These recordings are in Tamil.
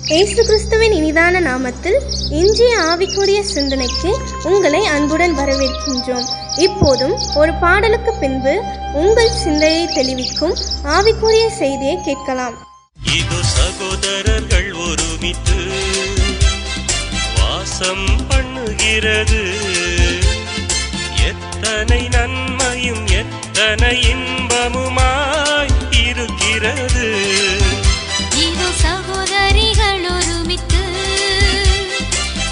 இயேசு கிறிஸ்துவின் இனிதான நாமத்தில் இன்றைய ஆவிக்குரிய சிந்தனைக்கு உங்களை அன்புடன் வரவேற்கின்றோம். இப்போதும் ஒரு பாடலுக்கு பின்பு உங்கள் சிந்தையை தெளிவிக்கும் ஆவிக்குரிய செய்தியை கேட்கலாம். இது சகோதரர்கள் ஒருமித்து வாசம் பண்ணுகிறது, எத்தனை நன்மையும் எத்தனை இன்பமுமாய் இருக்கிறது. இது சகோதரிகள் ஒருமித்து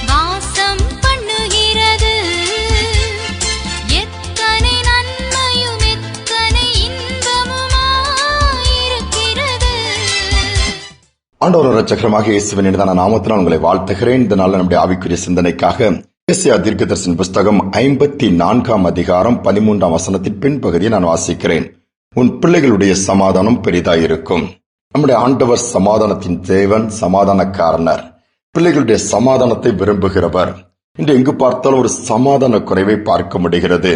வாசம் பண்ணுகிறது, எத்தனை நன்மையும் எத்தனை இன்பமுமாய் இருக்கிறது. ஆண்டவர் இரட்சகருமாக இயேசுவின் இனிதான நாமத்தினால் உங்களை வாழ்த்துகிறேன். இந்த நாள் நம்முடைய ஆவிக்குரிய சிந்தனைக்காக ஏசாயா தீர்க்கதரிசன புஸ்தகம் 54 அதிகாரம் 13 வசனத்தின் பின்பகுதியை நான் வாசிக்கிறேன். உன் பிள்ளைகளுடைய சமாதானம் பெரிதாயிருக்கும். நம்முடைய ஆண்டவர் சமாதானத்தின் தேவன், சமாதானக்காரனர், பிள்ளைகளுடைய சமாதானத்தை விரும்புகிறவர். இன்று எங்கு பார்த்தாலும் ஒரு சமாதான குறைவை பார்க்க முடிகிறது.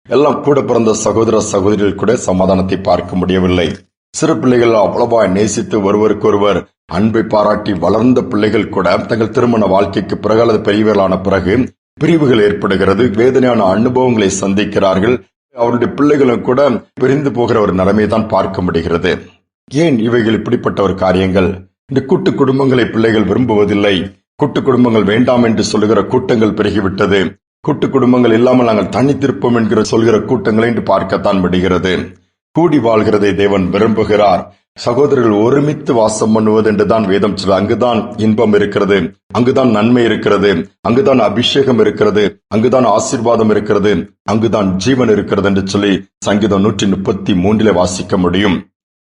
எல்லாம் கூட பிறந்த சகோதர சகோதரிகள் கூட சமாதானத்தை பார்க்க முடியவில்லை. சிறு பிள்ளைகள் அவ்வளவா நேசித்து ஒருவருக்கொருவர் அன்பை பாராட்டி வளர்ந்த பிள்ளைகள் கூட தங்கள் திருமண வாழ்க்கைக்கு பிறகு அல்லது பெரியவர்களான பிறகு பிரிவுகள் ஏற்படுகிறது. வேதனையான அனுபவங்களை சந்திக்கிறார்கள். அவருடைய பிள்ளைகளும் கூட பிரிந்து போகிற ஒரு நிலைமை தான் பார்க்க முடிகிறது. ஏன் இவைகள் இப்படிப்பட்ட ஒரு காரியங்கள்? இந்த கூட்டு குடும்பங்களை பிள்ளைகள் விரும்புவதில்லை. கூட்டு குடும்பங்கள் வேண்டாம் என்று சொல்லுகிற கூட்டங்கள் பெருகிவிட்டது. கூட்டு குடும்பங்கள் இல்லாமல் நாங்கள் தனித்திருப்போம் என்கிற சொல்கிற கூட்டங்களை இன்று பார்க்கத்தான் முடிகிறது. கூடி வாழ்கிறதை தேவன் விரும்புகிறார். சகோதரர்கள் ஒருமித்து வாசம் பண்ணுவது என்றுதான் வேதம் சொல்ல. அங்குதான் இன்பம் இருக்கிறது, அங்குதான் நன்மை இருக்கிறது, அங்குதான் அபிஷேகம் இருக்கிறது, அங்குதான் ஆசீர்வாதம் இருக்கிறது, அங்குதான் ஜீவன் இருக்கிறது என்று சொல்லி சங்கீதம் 133 வாசிக்க முடியும்.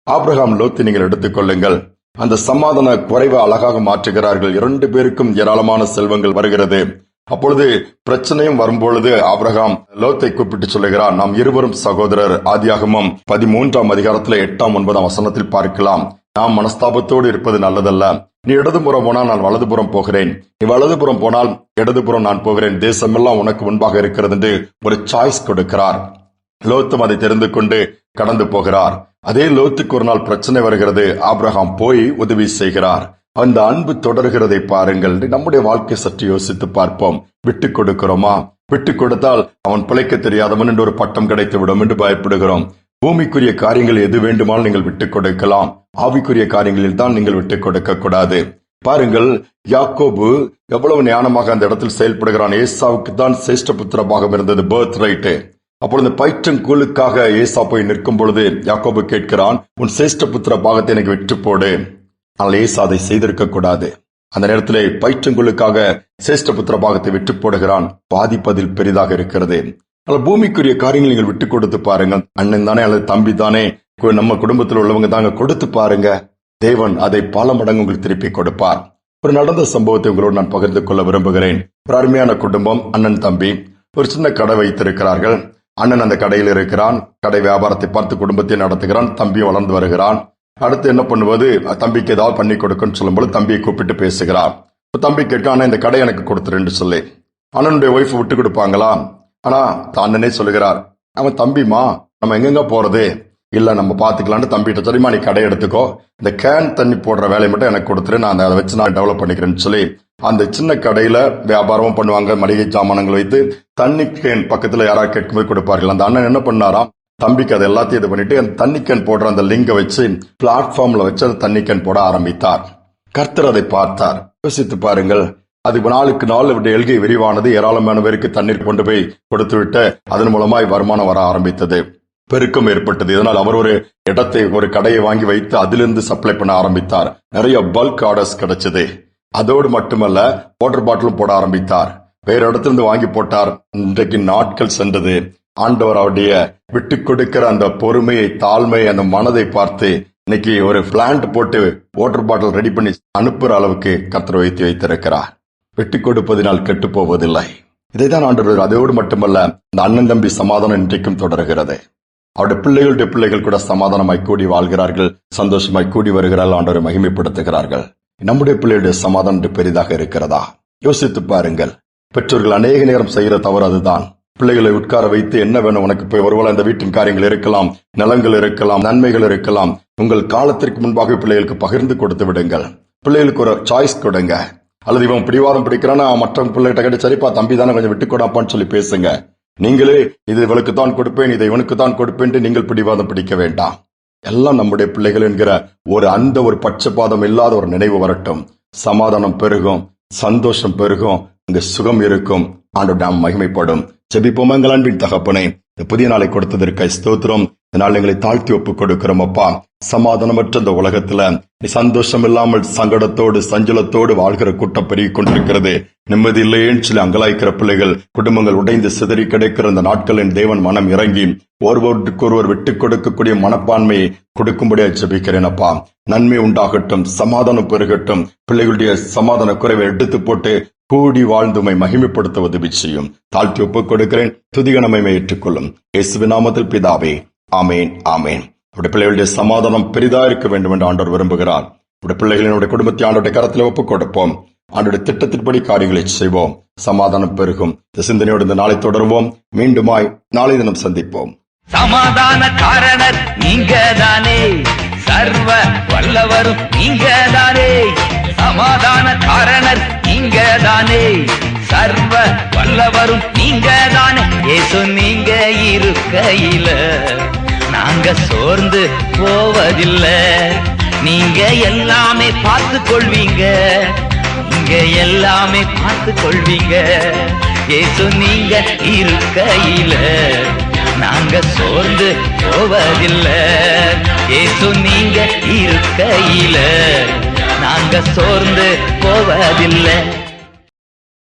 ஆபிரகாம் லோத்தை நீங்கள் எடுத்துக் கொள்ளுங்கள். அந்த சமாதான குறைவை அழகாக மாற்றுகிறார்கள். 2 பேருக்கும் ஏராளமான செல்வங்கள் வருகிறது. அப்பொழுது பிரச்சனையும் வரும்பொழுது ஆபிரகாம் லோத்தை கூப்பிட்டு சொல்லுகிறார், நாம் இருவரும் சகோதரர். ஆதியாகமம் 13 அதிகாரத்தில் 8, 9 வசனத்தில் பார்க்கலாம். நாம் மனஸ்தாபத்தோடு இருப்பது நல்லதல்ல. நீ இடதுபுறம் போனால் நான் வலதுபுறம் போகிறேன், நீ வலதுபுறம் போனால் இடதுபுறம் நான் போகிறேன், தேசமெல்லாம் உனக்கு முன்பாக இருக்கிறது என்று ஒரு சாய்ஸ் கொடுக்கிறார். லோத்தும் அதை தெரிந்து கொண்டு கடந்து போகிறார். அதே லோத்துக்கு ஒரு நாள் பிரச்சனை வருகிறது. ஆபிரகாம் போய் உதவி செய்கிறார். அந்த அன்பு தொடர்கிறதை பாருங்கள். நம்முடைய வாழ்க்கை சற்று யோசித்து பார்ப்போம். விட்டுக் கொடுக்கிறோமா? விட்டுக் கொடுத்தால் அவன் பிழைக்க தெரியாதவன் என்று ஒரு பட்டம் கிடைத்துவிடும் என்று பயப்படுகிறோம். பூமிக்குரிய காரியங்கள் எது வேண்டுமானால் நீங்கள் விட்டுக் கொடுக்கலாம். ஆவிக்குரிய காரியங்களில் தான் நீங்கள் விட்டுக் கொடுக்க கூடாது. பாருங்கள், யாக்கோபு எவ்வளவு ஞானமாக அந்த இடத்தில் செயல்படுகிறான். ஏசாவுக்கு தான் சிரேஷ்ட புத்திர பாகம் இருந்தது, பர்த் ரைட். அப்பொழுது பயிற்றங்கூலுக்காக ஏசா போய் நிற்கும் பொழுது யாக்கோபு கேட்கிறான், உன் சிரேஷ்ட புத்திர பாகத்தை எனக்கு விட்டு போடு. ஆனால் ஏசா அதை செய்திருக்க கூடாது. அந்த நேரத்திலே பயிற்றங்குளுக்காக சிரேஷ்ட புத்திர பாகத்தை விட்டு போடுகிறான். பாதிப்பதில் பெரிதாக இருக்கிறது. ஆனால் பூமிக்குரிய காரியங்கள் நீங்கள் விட்டு கொடுத்து பாருங்க. அண்ணன் தானே அல்லது தம்பி தானே, நம்ம குடும்பத்தில் உள்ளவங்க தாங்க, கொடுத்து பாருங்க. தேவன் அதை பல மடங்கு உங்களுக்கு திருப்பி கொடுப்பார். ஒரு நடந்த சம்பவத்தை உங்களோடு நான் பகிர்ந்து கொள்ள விரும்புகிறேன். ஒரு அருமையான குடும்பம், அண்ணன் தம்பி ஒரு சின்ன கடை வைத்திருக்கிறார்கள். அண்ணன் அந்த கடையில் இருக்கிறான். கடை வியாபாரத்தை பார்த்து குடும்பத்தை நடத்துகிறான். தம்பி வளர்ந்து வருகிறான். அடுத்து என்ன பண்ணுவது? தம்பிக்கு ஏதாவது பண்ணி கொடுக்குன்னு சொல்லும்போது தம்பியை கூப்பிட்டு பேசுகிறார். தம்பி கேட்க, இந்த கடை எனக்கு கொடுத்துருன்னு சொல்லி. அண்ணனுடைய ஒய்ஃப் விட்டு கொடுப்பாங்களா? ஆனா அண்ணனே சொல்லுகிறார், அவன் தம்பிமா, நம்ம எங்கெங்க போறது? இல்ல நம்ம பாத்துக்கலான்னு தம்பிகிட்ட, சரிமா நீ கடை எடுத்துக்கோ, இந்த கேன் தண்ணி போடுற வேலையை மட்டும் எனக்கு கொடுத்துரு, நான் அதை வச்சு நான் டெவலப் பண்ணிக்கிறேன்னு சொல்லி அந்த சின்ன கடையில வியாபாரமும் பண்ணுவாங்க. மளிகை சாமானங்கள் வைத்து தண்ணி கேன் பக்கத்துல யாராவது கேட்கும்போது கொடுப்பார்கள். அந்த அண்ணன் என்ன பண்ணாராம், தம்பிக்கு அதை எல்லாத்தையும் இது பண்ணிட்டு அந்த தண்ணி கேன் போடுற அந்த லிங்கை வச்சு பிளாட்ஃபார்ம்ல வச்சு அந்த தண்ணி கேன் போட ஆரம்பித்தார். கர்த்தர் அதை பார்த்தார். யோசித்து பாருங்கள், அது நாளுக்கு நாள் எழுகை விரிவானது. ஏராளமான பேருக்கு தண்ணீர் கொண்டு போய் கொடுத்து விட்டு அதன் மூலமாய் வருமானம் வர ஆரம்பித்தது. பெருக்கம் ஏற்பட்டது. இதனால் அவர் ஒரு இடத்தை, ஒரு கடையை வாங்கி வைத்து அதிலிருந்து சப்ளை பண்ண ஆரம்பித்தார். நிறைய பல்க் ஆர்டர்ஸ் கிடைச்சது. அதோடு மட்டுமல்ல, வாட்டர் பாட்டிலும் போட ஆரம்பித்தார். வேற இடத்திலிருந்து வாங்கி போட்டார். இன்றைக்கு நாட்கள் சென்றது. ஆண்டவர் அவருடைய விட்டுக் கொடுக்கிற அந்த பொறுமையை, தாழ்மை, அந்த மனதை பார்த்து இன்னைக்கு ஒரு பிளான்ட் போட்டு வாட்டர் பாட்டில் ரெடி பண்ணி அனுப்புற அளவுக்கு கர்த்தர் வைத்திருக்கிறார். விட்டுக் கொடுப்பதினால் கெட்டு போவதில்லை. இதைதான் ஆண்டவர். அதோடு மட்டுமல்ல, இந்த அண்ணன் தம்பி சமாதானம் இன்றைக்கும் தொடர்கிறது. அவருடைய பிள்ளைகளுடைய பிள்ளைகள் கூட சமாதானமாய் கூடி வாழ்கிறார்கள், சந்தோஷமாய் கூடி வருகிறார்கள், ஆண்டவரை மகிமைப்படுத்துகிறார்கள். நம்முடைய பிள்ளைகளுடைய சமாதானம் பெரிதாக இருக்கிறதா? யோசித்து பாருங்கள். பெற்றோர்கள் அநேக நேரம் செய்கிற தவறு அதுதான். பிள்ளைகளை உட்கார வைத்து என்ன வேணும் உனக்கு, போய் ஒருவேளை இந்த வீட்டின் காரியங்கள் இருக்கலாம், நிலங்கள் இருக்கலாம், நன்மைகள் இருக்கலாம். உங்கள் காலத்திற்கு முன்பாக பிள்ளைகளுக்கு பகிர்ந்து கொடுத்து விடுங்கள். பிள்ளைகளுக்கு ஒரு சாய்ஸ் கொடுங்க. அல்லது இவன் பிடிவாதம் பிடிக்கிறான்னா மற்ற பிள்ளைகிட்ட கேட்டு, சரிப்பா தம்பி தானே, கொஞ்சம் விட்டு கொடாப்பான்னு சொல்லி பேசுங்க. நீங்களே இது இவளுக்கு தான் கொடுப்பேன், இதை இவனுக்கு தான் கொடுப்பேன் நீங்கள் பிடிவாதம் பிடிக்க வேண்டாம். எல்லாம் நம்முடைய பிள்ளைகள் என்கிற ஒரு பட்சபாதம் இல்லாத ஒரு நினைவு வரட்டும். சமாதானம் பெருகும், சந்தோஷம் பெருகும், இங்க சுகம் இருக்கும், ஆண்டவர் நாம் மகிமைப்படும். ஜெபிப்போம். எங்கள் அன்பின் தகப்பனே, இந்த புதிய நாளை கொடுத்ததற்கு ஸ்தோத்திரம். இந்த நாள் எங்களை தாழ்த்தி ஒப்புக் கொடுக்கிறோம் அப்பா. சமாதானமற்ற இந்த உலகத்துல சந்தோஷம் இல்லாமல் சங்கடத்தோடு சஞ்சலத்தோடு வாழ்கிற கூட்டம் பெருகி கொண்டிருக்கிறது. நிம்மதி இல்லையேன்னு சொல்லி அங்கலாய்க்கிற பிள்ளைகள், குடும்பங்கள் உடைந்து சிதறி கிடைக்கிற இந்த நாட்களின் தேவன் மனம் இறங்கி ஒருவருக்கு ஒருவர் விட்டுக் கொடுக்கக்கூடிய மனப்பான்மையை கொடுக்கும்படியா ஜெபிக்கிறேன் அப்பா. நன்மை உண்டாகட்டும், சமாதானம் பெருகட்டும். பிள்ளைகளுடைய சமாதான குறைவை எடுத்து போட்டு கூடி வாழ்ந்துமை மகிமைப்படுத்துவது விஷயம். தாழ்த்தி ஒப்புக் கொடுக்கிறேன். துதிகனமை ஏற்றுக்கொள்ளும் இயேசுவின் நாமத்தில் பிதாவே, ஆமேன், ஆமேன். அவருடைய பிள்ளைகளுடைய சமாதானம் பெரிதா இருக்க வேண்டும் என்று ஆண்டவர் விரும்புகிறார். அவருடைய பிள்ளைகளினுடைய குடும்பத்தை ஆண்டவருடைய கரத்தில் ஒப்புக் கொடுப்போம். ஆண்டவருடைய திட்டத்தின்படி காரியங்களை செய்வோம். சமாதானம் பெருகும். இந்த சிந்தனையோடு இந்த நாளை தொடருவோம். மீண்டுமாய் நாளை தினம் சந்திப்போம். சமாதான காரணர் நீங்க தானே, சர்வ வல்லவரும் நீங்க தானே. சமாதான காரணர் நீங்க தானே, சர்வ வல்லவரும் நீங்க தானே. ஏசு நீங்க இருக்கையில நாங்க சோர்ந்து போவதில்லை. நீங்க எல்லாமே பார்த்து கொள்வீங்க, நீங்க எல்லாமே பார்த்து கொள்வீங்க. ஏசு நீங்க இருக்கையில நாங்க சோர்ந்து போவதில்லை. ஏசு நீங்க இருக்கையில நாங்க சோர்ந்து போவதில்லை.